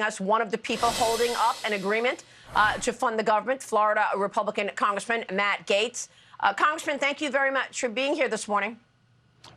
us one of the people holding up an agreement to fund the government, Florida Republican Congressman Matt Gaetz. Congressman, thank you very much for being here this morning.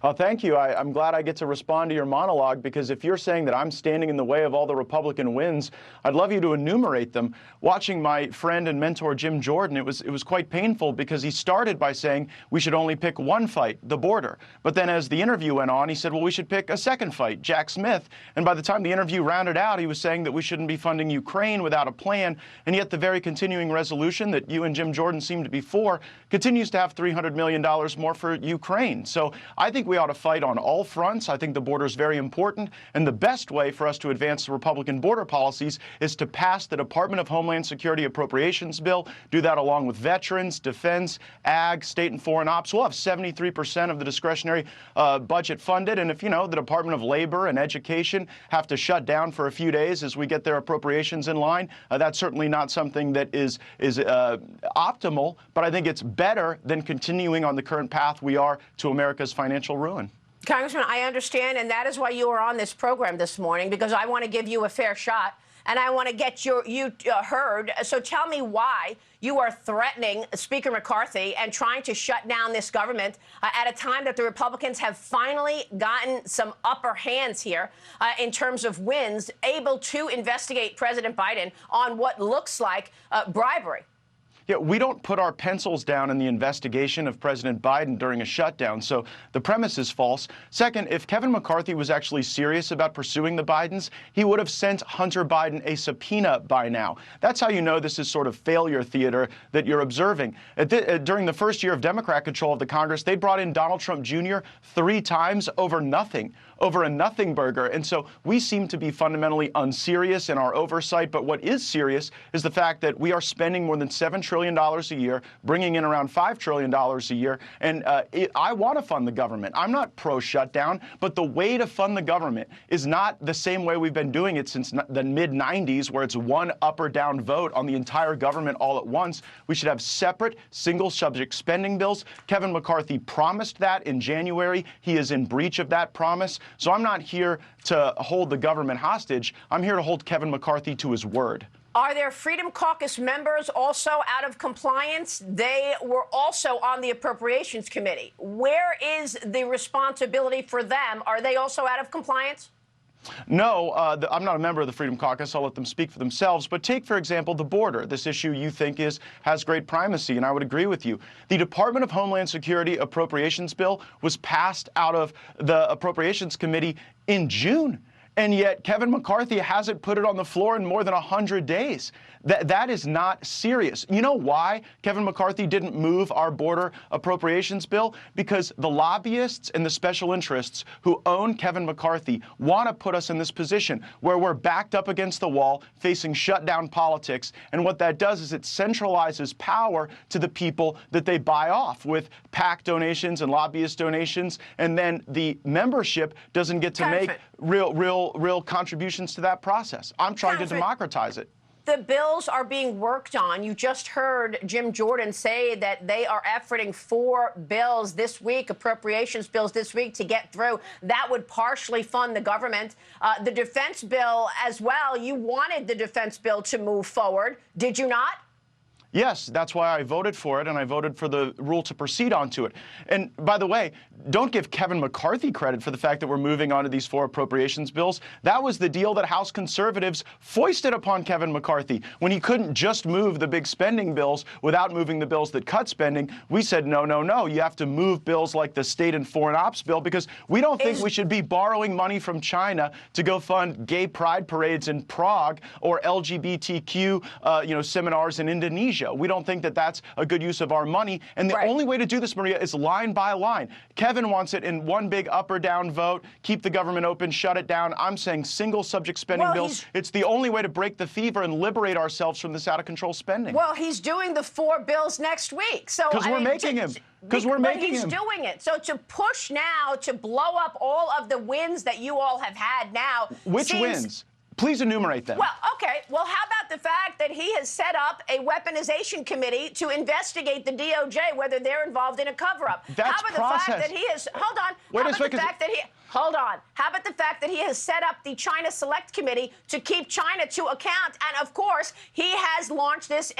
Oh, thank you. I'm glad I get to respond to your monologue, because if you're saying that I'm standing in the way of all the Republican wins, I'd love you to enumerate them. Watching my friend and mentor Jim Jordan, it was quite painful, because he started by saying we should only pick one fight, the border. But then as the interview went on, he said, well, we should pick a second fight, Jack Smith. And by the time the interview rounded out, he was saying that we shouldn't be funding Ukraine without a plan. And yet the very continuing resolution that you and Jim Jordan seem to be for continues to have $300 million more for Ukraine. So I think we ought to fight on all fronts. I think the border is very important, and the best way for us to advance the Republican border policies is to pass the Department of Homeland Security appropriations bill, do that along with veterans, defense, ag, state and foreign ops. We'll have 73% of the discretionary budget funded, and if, you know, the Department of Labor and Education have to shut down for a few days as we get their appropriations in line, that's certainly not something that is optimal, but I think it's better than continuing on the current path we are to America's financial ruin. Congressman, I understand, and that is why you are on this program this morning, because I want to give you a fair shot, and I want to get you heard. So tell me why you are threatening Speaker McCarthy and trying to shut down this government at a time that the Republicans have finally gotten some upper hands here in terms of wins, able to investigate President Biden on what looks like bribery. Yeah, we don't put our pencils down in the investigation of President Biden during a shutdown, so the premise is false. Second, if Kevin McCarthy was actually serious about pursuing the Bidens, he would have sent Hunter Biden a subpoena by now. That's how you know this is sort of failure theater that you're observing. During the first year of Democrat control of the Congress, they brought in Donald Trump Jr. 3 times over nothing, over a nothing burger. And so we seem to be fundamentally unserious in our oversight. But what is serious is the fact that we are spending more than $7 trillion a year, bringing in around $5 trillion a year. And I want to fund the government. I'm not pro-shutdown, but the way to fund the government is not the same way we've been doing it since the mid-90s, where it's one up or down vote on the entire government all at once. We should have separate single-subject spending bills. Kevin McCarthy promised that in January. He is in breach of that promise. So I'm not here to hold the government hostage. I'm here to hold Kevin McCarthy to his word. Are there Freedom Caucus members also out of compliance? They were also on the Appropriations Committee. Where is the responsibility for them? Are they also out of compliance? No, I'm not a member of the Freedom Caucus. I'll let them speak for themselves. But take, for example, the border. This issue you think has great primacy, and I would agree with you. The Department of Homeland Security appropriations bill was passed out of the Appropriations Committee in June. And yet Kevin McCarthy hasn't put it on the floor in more than 100 days. That is not serious. You know why Kevin McCarthy didn't move our border appropriations bill? Because the lobbyists and the special interests who own Kevin McCarthy want to put us in this position where we're backed up against the wall, facing shutdown politics. And what that does is it centralizes power to the people that they buy off with PAC donations and lobbyist donations. And then the membership doesn't get to make real contributions to that process. I'm trying to democratize it. The bills are being worked on. You just heard Jim Jordan say that they are efforting 4 bills this week, appropriations bills this week, to get through. That would partially fund the government. The defense bill as well. You wanted the defense bill to move forward. Did you not? Yes, that's why I voted for it, and I voted for the rule to proceed onto it. And by the way, don't give Kevin McCarthy credit for the fact that we're moving on to these 4 appropriations bills. That was the deal that House conservatives foisted upon Kevin McCarthy. When he couldn't just move the big spending bills without moving the bills that cut spending, we said, no, no, no, you have to move bills like the state and foreign ops bill, because we don't think we should be borrowing money from China to go fund gay pride parades in Prague or LGBTQ seminars in Indonesia. We don't think that that's a good use of our money. And the only way to do this, Maria, is line by line. Kevin wants it in one big up or down vote, keep the government open, shut it down. I'm saying single subject spending bills. It's the only way to break the fever and liberate ourselves from this out of control spending. Well, he's doing the 4 bills next week. So because we're making him. Because we're making him. But he's doing it. So to push now to blow up all of the wins that you all have had now. Which wins? Please enumerate them. Well, okay. Well, how about the fact that he has set up a weaponization committee to investigate the DOJ, whether they're involved in a cover-up? That's how about the fact that he is, hold on, Wait how a about second. the fact that Hold on. How about the fact that he has set up the China Select Committee to keep China to account? And, of course, he has launched this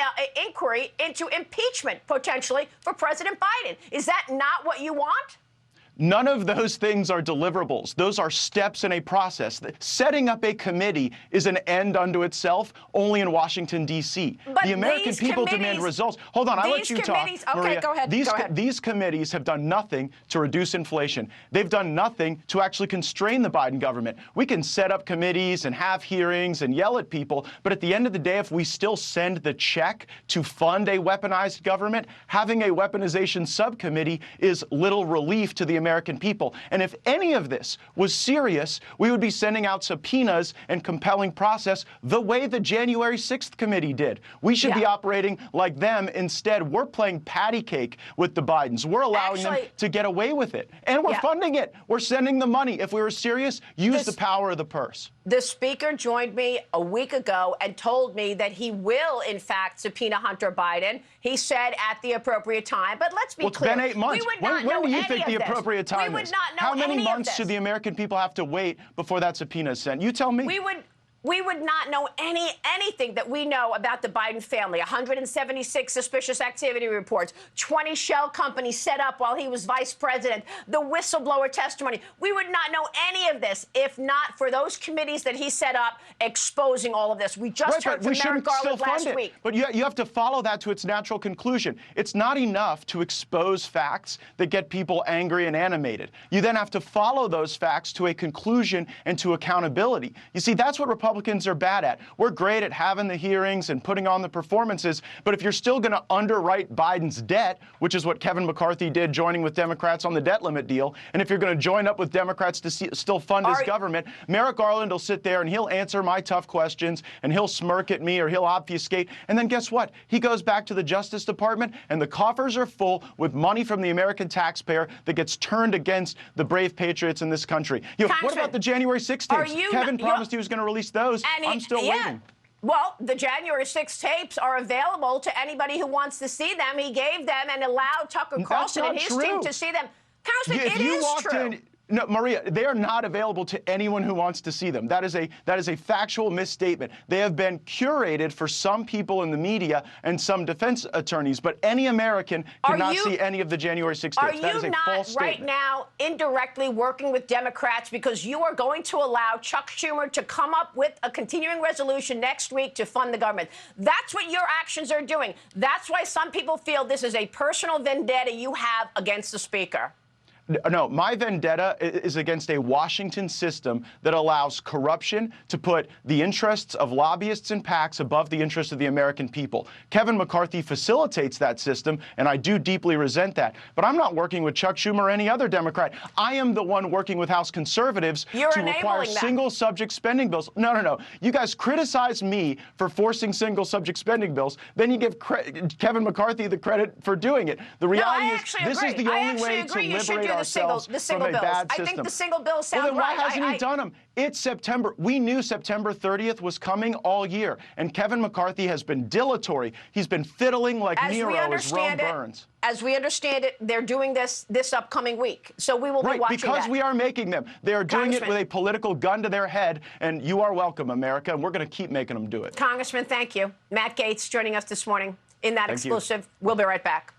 inquiry into impeachment, potentially, for President Biden. Is that not what you want? None of those things are deliverables. Those are steps in a process. Setting up a committee is an end unto itself, only in Washington, D.C. The American people demand results. Hold on, I'll let you talk, Maria. Okay, go ahead. These committees have done nothing to reduce inflation. They've done nothing to actually constrain the Biden government. We can set up committees and have hearings and yell at people, but at the end of the day, if we still send the check to fund a weaponized government, having a weaponization subcommittee is little relief to the American people. And if any of this was serious, we would be sending out subpoenas and compelling process the way the January 6th committee did. We should be operating like them. Instead, we're playing patty cake with the Bidens. We're allowing them to get away with it. And we're funding it. We're sending the money. If we were serious, use the power of the purse. The Speaker joined me a week ago and told me that he will, in fact, subpoena Hunter Biden. He said at the appropriate time. But let's be clear. It's been 8 months. When do you think the appropriate time is? How many months do the American people have to wait before that subpoena is sent? You tell me. We would not know anything that we know about the Biden family. 176 suspicious activity reports, 20 shell companies set up while he was vice president, the whistleblower testimony. We would not know any of this if not for those committees that he set up exposing all of this. We just heard from Maria Bartiromo last week. But you have to follow that to its natural conclusion. It's not enough to expose facts that get people angry and animated. You then have to follow those facts to a conclusion and to accountability. You see, that's what Republicans are bad at. We're great at having the hearings and putting on the performances, but if you're still going to underwrite Biden's debt, which is what Kevin McCarthy did joining with Democrats on the debt limit deal, and if you're going to join up with Democrats to still fund his government, Merrick Garland will sit there and he'll answer my tough questions and he'll smirk at me or he'll obfuscate, and then guess what? He goes back to the Justice Department and the coffers are full with money from the American taxpayer that gets turned against the brave patriots in this country. What about the January 6th tapes? Kevin promised he was going to release those. I'm still waiting. Well, the January 6th tapes are available to anybody who wants to see them. He gave them and allowed Tucker Carlson and his team to see them. Congressman, it is true. No, Maria, they are not available to anyone who wants to see them. That is a factual misstatement. They have been curated for some people in the media and some defense attorneys, but any American cannot see any of the January 6th tapes. That is a false statement. Are you not right now indirectly working with Democrats because you are going to allow Chuck Schumer to come up with a continuing resolution next week to fund the government? That's what your actions are doing. That's why some people feel this is a personal vendetta you have against the Speaker. No, my vendetta is against a Washington system that allows corruption to put the interests of lobbyists and PACs above the interests of the American people. Kevin McCarthy facilitates that system, and I do deeply resent that. But I'm not working with Chuck Schumer or any other Democrat. I am the one working with House conservatives to require single-subject spending bills. No. You guys criticize me for forcing single-subject spending bills. Then you give Kevin McCarthy the credit for doing it. The reality is this is the only way to liberate ourselves from a bad system. I think the single bills sound right. Well, then why hasn't he done them? It's September. We knew September 30th was coming all year, and Kevin McCarthy has been dilatory. He's been fiddling like Nero as Rome burns. As we understand it, they're doing this upcoming week. So we will be watching because we are making them. They are doing it with a political gun to their head, and you are welcome, America, and we're going to keep making them do it. Congressman, thank you. Matt Gaetz joining us this morning in that exclusive. We'll be right back.